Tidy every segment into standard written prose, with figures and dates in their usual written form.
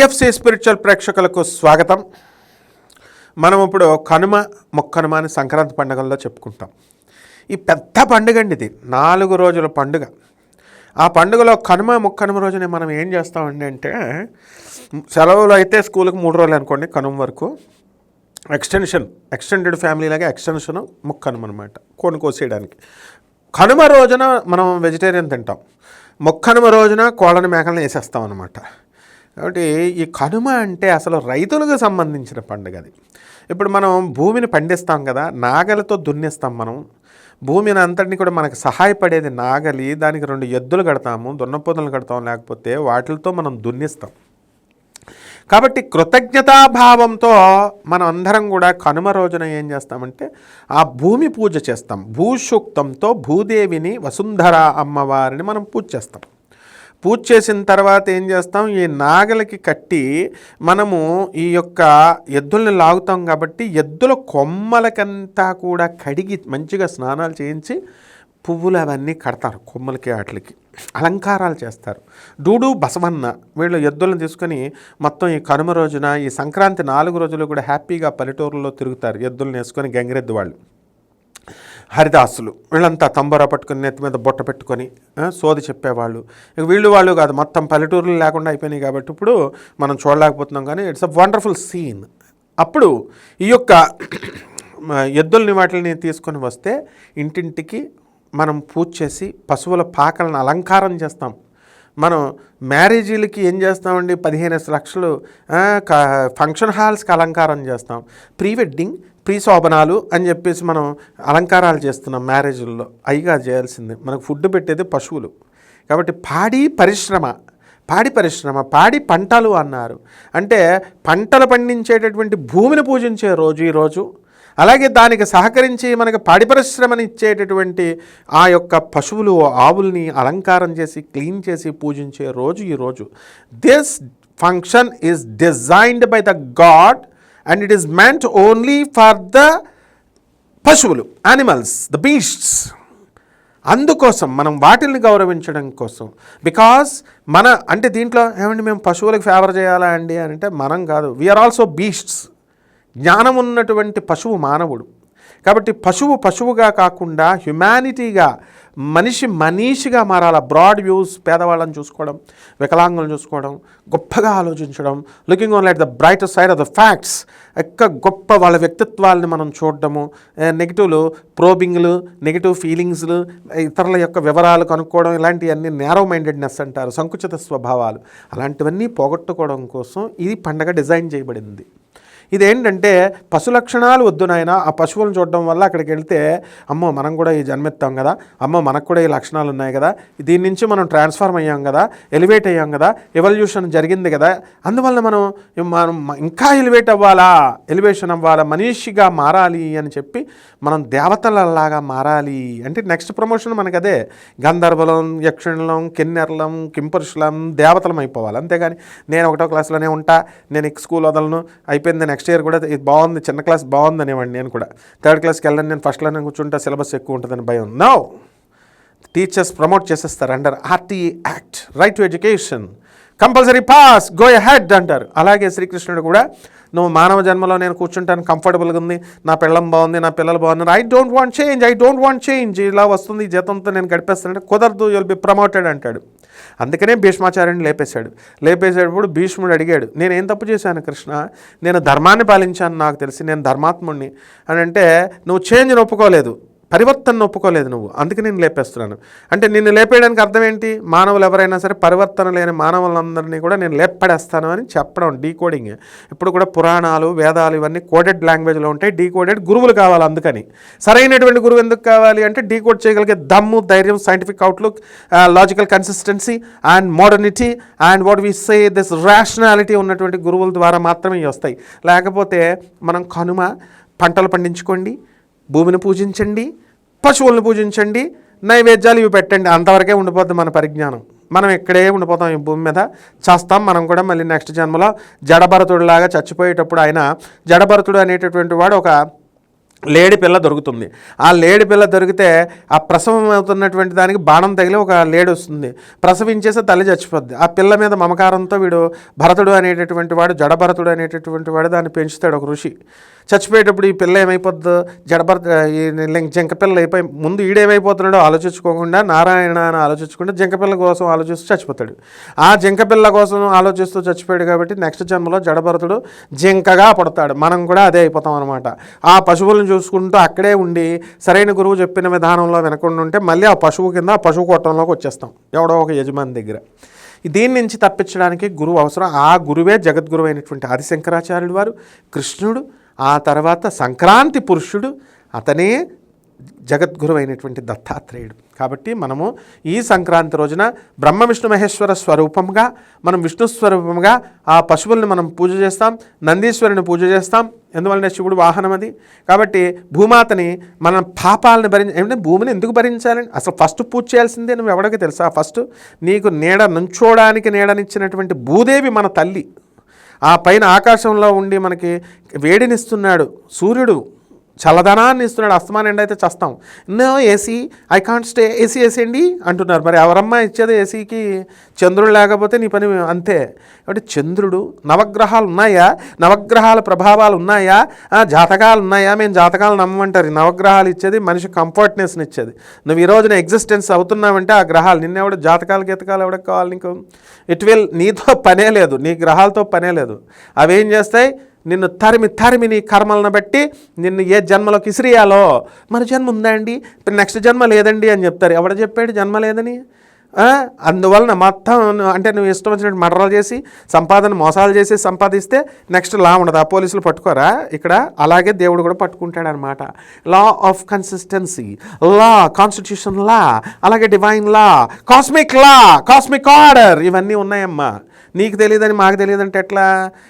TFC spiritual ప్రేక్షకులకు స్వాగతం. మనం ఇప్పుడు కనుమ మొక్కనుమ అని సంక్రాంతి పండుగల్లో చెప్పుకుంటాం. ఈ పెద్ద పండుగ అండి, ఇది 4 రోజుల పండుగ. ఆ పండుగలో కనుమ మొక్కనుమ రోజునే మనం ఏం చేస్తామండి అంటే, సెలవులు అయితే స్కూల్కి 3 రోజులు అనుకోండి, కనుమ వరకు ఎక్స్టెండెడ్ ఫ్యామిలీ లాగా ఎక్స్టెన్షన్ మొక్కనుమ అనమాట, కోసేయడానికి. కనుమ రోజున మనం వెజిటేరియన్ తింటాం, మొక్కనుమ రోజున కోళ్ళని మేకలను వేసేస్తాం అనమాట. కాబట్టి ఈ కనుమ అంటే అసలు రైతులకు సంబంధించిన పండుగ అది. ఇప్పుడు మనం భూమిని పండిస్తాం కదా, నాగలితో దున్నిస్తాం. మనం భూమిని అంతటిని కూడా మనకు సహాయపడేది నాగలి, దానికి 2 ఎద్దులు కడతాము, దున్నపోతులు కడతాం, లేకపోతే వాటితో మనం దున్నిస్తాం. కాబట్టి కృతజ్ఞతాభావంతో మనం అందరం కూడా కనుమ రోజున ఏం చేస్తామంటే ఆ భూమి పూజ చేస్తాం. భూసూక్తంతో భూదేవిని, వసుంధర అమ్మవారిని మనం పూజ చేస్తాం. పూజ చేసిన తర్వాత ఏం చేస్తాం, ఈ నాగలికి కట్టి మనము ఈ యొక్క ఎద్దుల్ని లాగుతాం. కాబట్టి ఎద్దుల కొమ్మలకంతా కూడా కడిగి మంచిగా స్నానాలు చేయించి పువ్వులు అవన్నీ కడతారు, కొమ్మలకి వాటికి అలంకారాలు చేస్తారు. డూడు బసవన్న వీళ్ళు ఎద్దులను తీసుకొని మొత్తం ఈ కనుమ రోజున ఈ సంక్రాంతి 4 రోజులు కూడా హ్యాపీగా పల్లెటూరులో తిరుగుతారు. ఎద్దులను వేసుకొని గంగిరెద్దు వాళ్ళు, హరిదాసులు వీళ్ళంతా తంబోరా పట్టుకొని నెత్తి మీద బొట్ట పెట్టుకొని సోది చెప్పేవాళ్ళు. ఇక వాళ్ళు కాదు, మొత్తం పల్లెటూరులు లేకుండా అయిపోయినాయి. కాబట్టి ఇప్పుడు మనం చూడలేకపోతున్నాం, కానీ ఇట్స్ అ వండర్ఫుల్ సీన్. అప్పుడు ఈ యొక్క ఎద్దుల్ని వాటిని తీసుకొని వస్తే ఇంటింటికి మనం పూజ చేసి పశువుల పాకలను అలంకారం చేస్తాం. మనం మ్యారేజీలకి ఏం చేస్తామండి, 15 లక్షలు ఫంక్షన్ హాల్స్కి అలంకారం చేస్తాం. ప్రీ వెడ్డింగ్, ప్రీ శోభనాలు అని చెప్పేసి మనం అలంకారాలు చేస్తున్నాం మ్యారేజుల్లో. అయిగా చేయాల్సిందే. మనకు ఫుడ్ పెట్టేది పశువులు. కాబట్టి పాడి పరిశ్రమ, పాడి పంటలు అన్నారు. అంటే పంటలు పండించేటటువంటి భూమిని పూజించే రోజు ఈరోజు. అలాగే దానికి సహకరించి మనకి పాడి పరిశ్రమని ఇచ్చేటటువంటి ఆ యొక్క పశువులు, ఆవుల్ని అలంకారం చేసి క్లీన్ చేసి పూజించే రోజు ఈరోజు. This function is designed by the God and it is meant only for the పశువులు, యానిమల్స్, ద బీస్ట్స్. అందుకోసం మనం వాటిని గౌరవించడం కోసం. బికాస్ అంటే దీంట్లో ఏమండి మేము పశువులకు ఫేవర్ చేయాలా అండి అని అంటే మనం కాదు, వీఆర్ ఆల్సో బీస్ట్స్. జ్ఞానం ఉన్నటువంటి పశువు మానవుడు. కాబట్టి పశువుగా కాకుండా హ్యుమానిటీగా, మనీషిగా మారాల. బ్రాడ్ వ్యూస్, పేదవాళ్ళని చూసుకోవడం, వికలాంగులను చూసుకోవడం, గొప్పగా ఆలోచించడం, looking on light the brighter side of the facts. గొప్ప వాళ్ళ వ్యక్తిత్వాలని మనం చూడడము, నెగిటివ్లు, ప్రోబింగ్లు, నెగిటివ్ ఫీలింగ్స్లు, ఇతరుల యొక్క వివరాలు కనుక్కోవడం, ఇలాంటివన్నీ నేరో మైండెడ్నెస్ అంటారు, సంకుచిత స్వభావాలు. అలాంటివన్నీ పోగొట్టుకోవడం కోసం ఈ పండగ డిజైన్ చేయబడింది. ఇదేంటంటే పశు లక్షణాలు వద్దు నాయన, ఆ పశువులను చూడడం వల్ల అక్కడికి వెళ్తే అమ్మో మనం కూడా ఈ జన్మెత్తాం కదా, అమ్మో మనకు కూడా ఈ లక్షణాలు ఉన్నాయి కదా, దీని నుంచి మనం ట్రాన్స్ఫార్మ్ అయ్యాం కదా, ఎలివేట్ అయ్యాం కదా, ఎవల్యూషన్ జరిగింది కదా, అందువల్ల మనం ఇంకా ఎలివేషన్ అవ్వాలా, మనీషిగా మారాలి అని చెప్పి మనం దేవతలలాగా మారాలి. అంటే నెక్స్ట్ ప్రమోషన్ మనకు అదే, గంధర్వలం, యక్షుణలం, కిన్నెరలం, కింపురుషులం, దేవతలం అయిపోవాలి. అంతేగాని నేను 1వ క్లాస్లోనే ఉంటా, నేను స్కూల్ వదలను, అయిపోయింది, నెక్స్ట్ ఇయర్ కూడా ఇది బాగుంది, చిన్న క్లాస్ బాగుంది అనేవాడిని. నేను కూడా 3rd క్లాస్కి వెళ్ళను, నేను ఫస్ట్లోనే కూర్చుంటా, సిలబస్ ఎక్కువ ఉంటుందని భయం. నో, టీచర్స్ ప్రమోట్ చేసేస్తారు under RTE act, right to education, compulsory pass, go head అంటారు. అలాగే శ్రీకృష్ణుడు కూడా, నువ్వు మానవ జన్మలో నేను కూర్చుంటాను, కంఫర్టబుల్గా ఉంది, నా పిల్లం బాగుంది, నా పిల్లలు బాగున్నారు, ఐ డోంట్ వాంట్ చేంజ్, ఇలా వస్తుంది, జీతంతో నేను గడిపేస్తానంటే కుదరదు, యుల్ బి ప్రమోటెడ్ అంటాడు. అందుకనే భీష్మాచార్యుని లేపేసేటప్పుడు భీష్ముడు అడిగాడు, నేను ఏం తప్పు చేశాను కృష్ణ, నేను ధర్మాన్ని పాలించాను, నాకు తెలిసి నేను ధర్మాత్ముడిని అని అంటే, నువ్వు చేంజ్ని ఒప్పుకోలేదు, పరివర్తనను ఒప్పుకోలేదు నువ్వు, అందుకే నేను లేపేస్తున్నాను అంటే. నిన్ను లేపేయడానికి అర్థం ఏంటి, మానవులు ఎవరైనా సరే పరివర్తన లేని మానవులందరినీ కూడా నేను లేపడేస్తాను అని చెప్పడం, డీకోడింగ్. ఇప్పుడు కూడా పురాణాలు, వేదాలు ఇవన్నీ కోడెడ్ లాంగ్వేజ్లో ఉంటాయి, డీకోడెడ్ గురువులు కావాలి. అందుకని సరైనటువంటి గురువు ఎందుకు కావాలి అంటే, డీకోడ్ చేయగలిగే దమ్ము, ధైర్యం, scientific outlook, logical consistency and modernity and what we say this rationality ఉన్నటువంటి గురువుల ద్వారా మాత్రమే వస్తాయి. లేకపోతే మనం కనుమ, పంటలు పండించుకోండి, భూమిని పూజించండి, పశువులను పూజించండి, నైవేద్యాలు ఇవి పెట్టండి, అంతవరకే ఉండిపోద్ది మన పరిజ్ఞానం. మనం ఇక్కడే ఉండిపోతాం, ఈ భూమి మీద చేస్తాం. మనం కూడా మళ్ళీ నెక్స్ట్ జన్మలో జడభరతుడిలాగా చచ్చిపోయేటప్పుడు, ఆయన జడభరతుడు అనేటటువంటి వాడు ఒక లేడి పిల్ల దొరుకుతుంది. ఆ లేడి పిల్ల దొరికితే ఆ ప్రసవం అవుతున్నటువంటి దానికి బాణం తగిలి ఒక లేడి వస్తుంది, ప్రసవించేసి తల్లి చచ్చిపోద్ది. ఆ పిల్ల మీద మమకారంతో వీడు భరతుడు అనేటటువంటి వాడు, జడభరతుడు అనేటటువంటి వాడు దాన్ని పెంచుతాడు ఒక ఋషి. చచ్చిపోయేటప్పుడు ఈ పిల్ల ఏమైపోద్దు, జంక పిల్ల అయిపోయి ముందు ఈడేమైపోతున్నాడో ఆలోచించుకోకుండా నారాయణ అని ఆలోచించకుండా జంకపిల్ల కోసం ఆలోచిస్తూ చచ్చిపోతాడు. ఆ జంకపిల్ల కోసం ఆలోచిస్తూ చచ్చిపోయాడు కాబట్టి నెక్స్ట్ జన్మలో జడభరతుడు జింకగా పడతాడు. మనం కూడా అదే అయిపోతాం అనమాట. ఆ పశువులను చూసుకుంటూ అక్కడే ఉండి సరైన గురువు చెప్పిన విధానంలో వినకుండా ఉంటే మళ్ళీ ఆ పశువు కింద ఆ పశువు కొట్టంలోకి వచ్చేస్తాం ఎవడో ఒక యజమాని దగ్గర. దీని నుంచి తప్పించడానికి గురువు అవసరం. ఆ గురువే జగద్గురువు అయినటువంటి ఆదిశంకరాచార్యుడు వారు, కృష్ణుడు, ఆ తర్వాత సంక్రాంతి పురుషుడు, అతనే జగద్గురు అయినటువంటి దత్తాత్రేయుడు. కాబట్టి మనము ఈ సంక్రాంతి రోజున బ్రహ్మ విష్ణు మహేశ్వర స్వరూపంగా, మనం విష్ణు స్వరూపంగా ఆ పశువుల్ని మనం పూజ చేస్తాం, నందీశ్వరుని పూజ చేస్తాం. ఎందువల్ల శివుడు వాహనం అది. కాబట్టి భూమాతని మన పాపాలను ఏమంటే భూమిని ఎందుకు భరించాలని అసలు ఫస్ట్ పూజ చేయాల్సిందే నువ్వు ఎవడికి తెలుసా? ఫస్ట్ నీకు నీడ నుంచోడానికి నీడనిచ్చినటువంటి భూదేవి మన తల్లి. ఆ పైన ఆకాశంలో ఉండి మనకి వేడినిస్తున్నాడు సూర్యుడు, చల్లదనాన్ని ఇస్తున్నాడు. అస్తమానం ఎండ అయితే చస్తాం. No AC, I can't stay, AC వేసేయండి అంటున్నారు. మరి ఎవరమ్మా ఇచ్చేది ఏసీకి? చంద్రుడు లేకపోతే నీ పని అంతే. కాబట్టి చంద్రుడు, నవగ్రహాలు ఉన్నాయా, నవగ్రహాల ప్రభావాలు ఉన్నాయా, జాతకాలు ఉన్నాయా? మేము జాతకాలు నమ్మంటారు. నవగ్రహాలు ఇచ్చేది మనిషి కంఫర్ట్నెస్ని ఇచ్చేది. నువ్వు ఈ రోజున ఎగ్జిస్టెన్స్ అవుతున్నావంటే ఆ గ్రహాలు. నిన్నెవడ జాతకాలు గీతకాలు ఎవడకి కావాలి నీకు? నీతో పనే లేదు, నీ గ్రహాలతో పనే లేదు. అవేం చేస్తాయి? నిన్ను తరిమి నీ కర్మలను బట్టి నిన్ను ఏ జన్మలోకి ఇసిరియాలో. మరి జన్మ ఉందా అండి, నెక్స్ట్ జన్మ లేదండి అని చెప్తారు. ఎవడ చెప్పాడు జన్మ లేదని? అందువలన మొత్తం అంటే నువ్వు ఇష్టం వచ్చినట్టు మర్డర్లు చేసి సంపాదన మోసాలు చేసి సంపాదిస్తే నెక్స్ట్ లా ఉండదు. ఆ పోలీసులు పట్టుకోరా ఇక్కడ? అలాగే దేవుడు కూడా పట్టుకుంటాడు అనమాట. Law of consistency, law, constitution law, అలాగే డివైన్ లా, కాస్మిక్ లా, కాస్మిక్ ఆర్డర్, ఇవన్నీ ఉన్నాయమ్మా. నీకు తెలియదని మాకు తెలియదంటే ఎట్లా?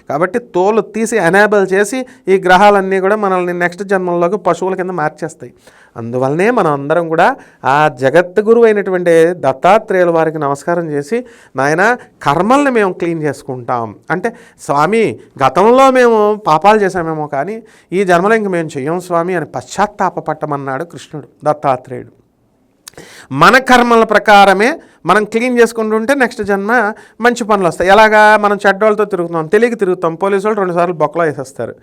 కాబట్టి తోలు తీసి ఎనేబుల్ చేసి ఈ గ్రహాలన్నీ కూడా మనల్ని నెక్స్ట్ జన్మల్లోకి పశువుల కింద మార్చేస్తాయి. అందువల్లనే మనం అందరం కూడా ఆ జగద్గురు అయినటువంటి దత్తాత్రేయుల వారికి నమస్కారం చేసి, నాయన కర్మల్ని మేము క్లీన్ చేసుకుంటాం అంటే, స్వామి గతంలో మేము పాపాలు చేశామేమో కానీ ఈ జన్మలో ఇంక మేము చెయ్యం స్వామి అని పశ్చాత్తాపపట్టమన్నాడు కృష్ణుడు, దత్తాత్రేయుడు. మన కర్మల ప్రకారమే మనం క్లీన్ చేసుకుంటుంటే నెక్స్ట్ జన్మ మంచి పనులు వస్తాయి. ఎలాగా? మనం చెడ్డోళ్ళతో తిరుగుతాం, తెలియక తిరుగుతాం. పోలీసు వాళ్ళు 2 సార్లు బొక్కలో వేసేస్తారు.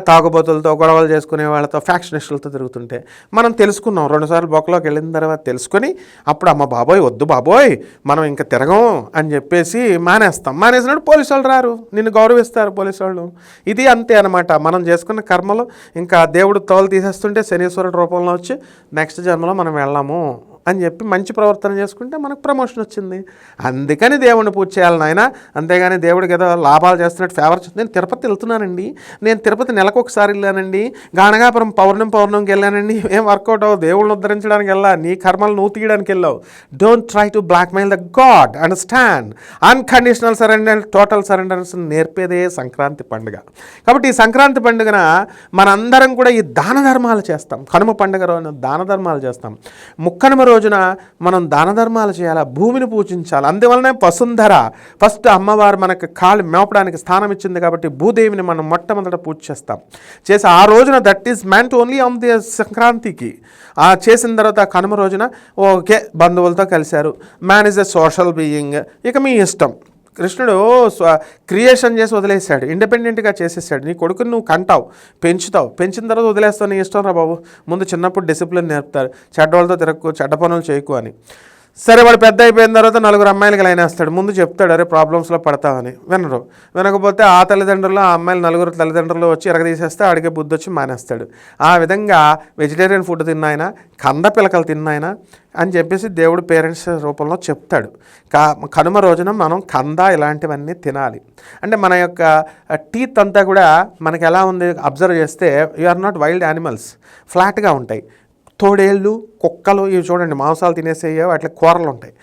తాగుబోతులతో, గొడవలు చేసుకునే వాళ్ళతో, ఫ్యాక్షనిస్టులతో తిరుగుతుంటే మనం తెలుసుకున్నాం. 2 సార్లు బొక్కలోకి వెళ్ళిన తర్వాత తెలుసుకొని అప్పుడు అమ్మ బాబోయ్ వద్దు బాబోయ్ మనం ఇంకా తిరగం అని చెప్పేసి మానేస్తాం. మానేసినప్పుడు పోలీసు వాళ్ళు రారు, నిన్ను గౌరవిస్తారు పోలీసు వాళ్ళు. ఇది అంతే అనమాట. మనం చేసుకున్న కర్మలు ఇంకా దేవుడు తోలు తీసేస్తుంటే శనీశ్వరుడు రూపంలో వచ్చి నెక్స్ట్ జన్మలో మనం వెళ్ళాము అని చెప్పి మంచి ప్రవర్తన చేసుకుంటే మనకు ప్రమోషన్ వచ్చింది. అందుకని దేవుడిని పూజ చేయాలి నాయన. అంతేగాని దేవుడికి ఏదో లాభాలు చేస్తున్నట్టు ఫేవర్. నేను తిరుపతి వెళ్తున్నానండి, నేను తిరుపతి నెలకు ఒకసారి వెళ్ళానండి, గానగాపురం పౌర్ణమికి వెళ్ళానండి, ఏం వర్కౌట్ అవ్వదు. దేవుళ్ళని ఉద్ధరించడానికి వెళ్ళా, నీ కర్మలు నువ్వు తీయడానికి వెళ్ళావు. Don't try to blackmail the God, understand. Unconditional surrender, total surrenders నేర్పేదే సంక్రాంతి పండుగ. కాబట్టి ఈ సంక్రాంతి పండుగన మనందరం కూడా ఈ దాన ధర్మాలు చేస్తాం. కనుమ పండుగ రోజున దాన ధర్మాలు చేస్తాం. ముక్కనుమ రోజున మనం దాన ధర్మాలు చేయాలి, భూమిని పూజించాలి. అందువలనే వసుంధర ఫస్ట్ అమ్మవారు మనకు కాలు మేపడానికి స్థానం ఇచ్చింది కాబట్టి భూదేవిని మనం మొట్టమొదట పూజ చేసి ఆ రోజున that is meant only on the సంక్రాంతికి. చేసిన తర్వాత కనుమ రోజున ఓకే బంధువులతో కలిశారు, man is a social being, ఇక మీ ఇష్టం. కృష్ణుడు క్రియేషన్ చేసి వదిలేశాడు, ఇండిపెండెంట్గా చేసేసాడు. నీ కొడుకుని నువ్వు కంటావు, పెంచుతావు, పెంచిన తర్వాత వదిలేస్తావు, నీ ఇష్టం రా బాబు. ముందు చిన్నప్పుడు డిసిప్లిన్ నేర్పుతారు, చెడ్డవాళ్ళతో తిరగకు, చెడ్డ పనులు చేయకు అని. సరే వాడు పెద్ద అయిపోయిన తర్వాత 4 అమ్మాయిలకి లైన్ వేస్తాడు. ముందు చెప్తాడు అరే ప్రాబ్లమ్స్లో పడతావని, వినరు. వినకపోతే ఆ తల్లిదండ్రులు ఆ అమ్మాయిలు 4 తల్లిదండ్రులు వచ్చి ఎరగదీసేస్తే అడిగే బుద్ధి వచ్చి మానేస్తాడు. ఆ విధంగా వెజిటేరియన్ ఫుడ్ తిన్నాయన, కంద పిలకలు తిన్నాయన అని చెప్పేసి దేవుడు పేరెంట్స్ రూపంలో చెప్తాడు. కనుమ రోజున మనం కంద ఇలాంటివన్నీ తినాలి. అంటే మన యొక్క టీత్ అంతా కూడా మనకి ఎలా ఉంది అబ్జర్వ్ చేస్తే, you are not wild animals, ఫ్లాట్గా ఉంటాయి. తోడేళ్ళు, కుక్కలు ఇవి చూడండి మాంసాలు తినేసేయో వాటి కూరలు ఉంటాయి,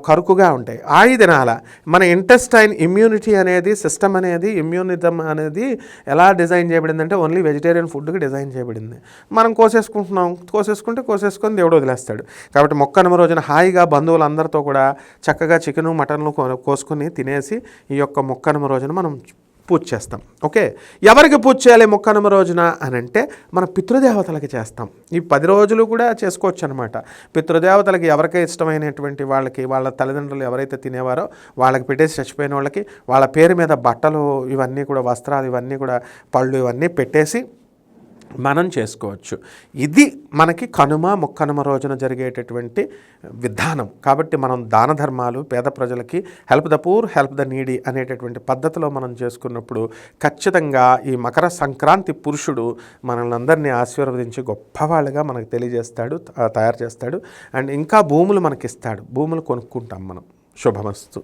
కరుకుగా ఉంటాయి. ఆయి తినాల. మన ఇంటెస్టైన్ ఇమ్యూనిటీ అనేది, సిస్టమ్ అనేది, ఇమ్యూనిజం అనేది ఎలా డిజైన్ చేయబడిందంటే ఓన్లీ వెజిటేరియన్ ఫుడ్కి డిజైన్ చేయబడింది. మనం కోసేసుకొని దేవుడు వదిలేస్తాడు. కాబట్టి మొక్కనుమ రోజున హాయిగా బంధువులందరితో కూడా చక్కగా చికెను మటన్లు కోసుకొని తినేసి ఈ యొక్క మొక్కనుమ రోజున మనం పూజ చేస్తాం. ఓకే, ఎవరికి పూజ చేయాలి మొక్కనుమ రోజున అని అంటే మన పితృదేవతలకి చేస్తాం. ఈ 10 రోజులు కూడా చేసుకోవచ్చు అనమాట. పితృదేవతలకి ఎవరికై ఇష్టమైనటువంటి వాళ్ళకి, వాళ్ళ తల్లిదండ్రులు ఎవరైతే తినేవారో వాళ్ళకి పెట్టేసి, చచ్చిపోయిన వాళ్ళకి వాళ్ళ పేరు మీద బట్టలు ఇవన్నీ కూడా, వస్త్రాలు ఇవన్నీ కూడా, పళ్ళు ఇవన్నీ పెట్టేసి మనం చేసుకోవచ్చు. ఇది మనకి కనుమ మొక్కనుమ రోజున జరిగేటటువంటి విధానం. కాబట్టి మనం దాన ధర్మాలు, పేద ప్రజలకి help the poor, help the needy అనేటటువంటి పద్ధతిలో మనం చేసుకున్నప్పుడు ఖచ్చితంగా ఈ మకర సంక్రాంతి పురుషుడు మనల్ని అందరినీ ఆశీర్వదించి గొప్పవాళ్ళుగా మనకు తెలియజేస్తాడు, తయారు చేస్తాడు. అండ్ ఇంకా భూములు మనకిస్తాడు. భూములు కొనుక్కుంటాం మనం. శుభమస్తు.